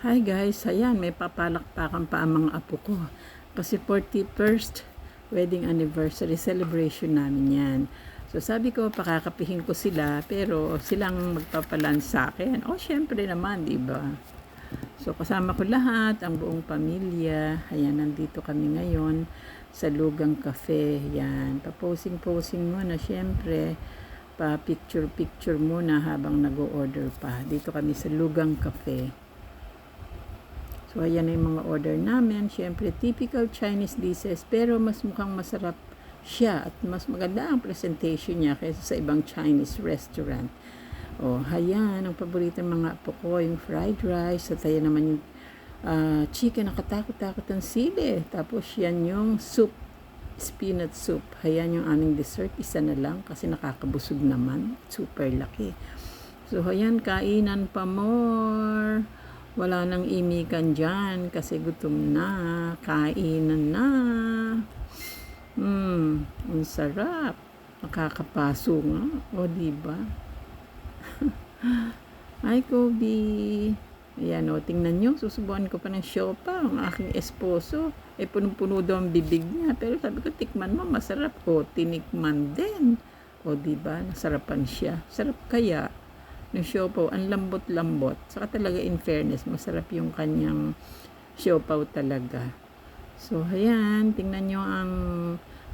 Hi guys, ayan, may papalakpakan pa ang mga apo ko. Kasi 41st wedding anniversary celebration namin yan. So sabi ko, pakakapihin ko sila, pero silang magpapalan sa akin. O, syempre naman, di ba? So kasama ko lahat, ang buong pamilya. Ayan, nandito kami ngayon sa Lugang Cafe. Yan, pa-posing-posing muna, syempre. Pa-picture-picture muna habang nag-o-order pa. Dito kami sa Lugang Cafe. So, ayan na yung mga order namin. Siyempre, typical Chinese dishes, pero mas mukhang masarap siya at mas maganda ang presentation niya kaysa sa ibang Chinese restaurant. O, ayan, ang paborito ng mga apo ko, yung fried rice, at ayan naman yung chicken na katakot-takot ng sili. Tapos, yan yung soup, spinach soup. Ayan yung aming dessert, isa na lang kasi nakakabusog naman. Super laki. So, ayan, kainan pa more. Wala nang imikan dyan kasi gutom na. Kainan na. Ang sarap. Nakakapaso nga. O, diba? Hi, Kobe. Ayan, o, tingnan nyo. Susubuan ko pa ng siopa. Ang aking esposo. Punong-puno daw ang bibig niya. Pero sabi ko, tikman mo, masarap. O, tinikman din. O, diba? Nasarapan siya. Sarap kaya. Yung siopaw, ang lambot-lambot. Saka talaga, in fairness, masarap yung kanyang siopaw talaga. So, ayan, tingnan nyo ang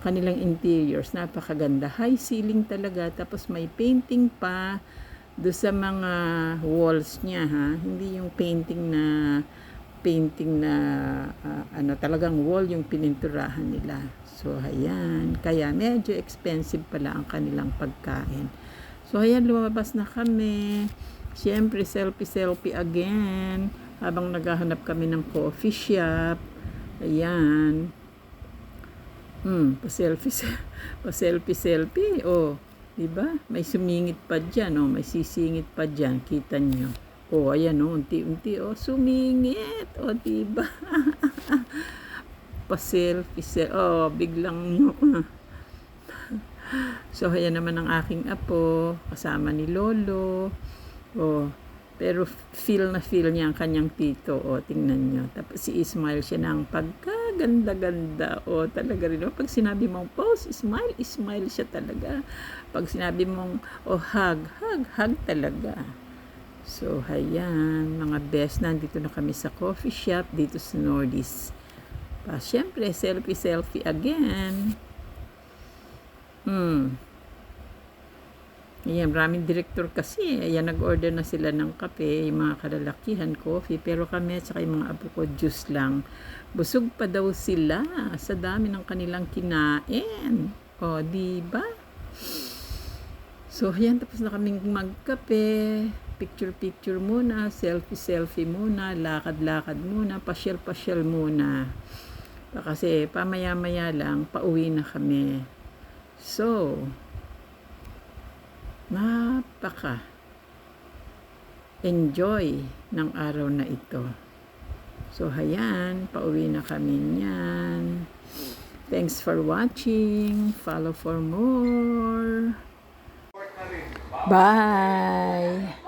kanilang interiors. Napakaganda. High ceiling talaga. Tapos may painting pa do sa mga walls niya, ha. Hindi yung painting na talagang wall yung pininturahan nila. So, ayan. Kaya medyo expensive pala ang kanilang pagkain. So, ayan, lumabas na kami. Siyempre, selfie again. Habang naghahanap kami ng coffee shop. Ayan. Pa-selfie. Oh, diba? May sumingit pa dyan, oh. May sisingit pa dyan. Kita nyo. Oh, ayan, oh. Unti-unti, oh. Sumingit. Oh, diba? Pa-selfie. Oh, biglang nyo. So, ayan naman ang aking apo, kasama ni Lolo. Oh, pero feel niya ang kanyang tito. Oh, tingnan nyo. Tapos si-smile siya ng pagkaganda-ganda. Oh, talaga rin. Oh, pag sinabi mong pose, smile siya talaga. Pag sinabi mong, oh, hug talaga. So, ayan, mga best. Nandito na kami sa coffee shop dito sa Nordies. Siyempre, selfie again. Ayan, maraming director kasi. Ayan, nag-order na sila ng kape, yung mga kalalakihan, coffee. Pero kami at saka yung mga apo ko, juice lang. Busog pa daw sila sa dami ng kanilang kinain. O, diba? So, ayan, tapos na kaming magkape. Picture muna, selfie muna, lakad muna, pasyal muna. Kasi pamaya-maya lang, pauwi na kami. So, enjoy ng araw na ito. So, ayan, pauwi na kami niyan. Thanks for watching. Follow for more. Bye!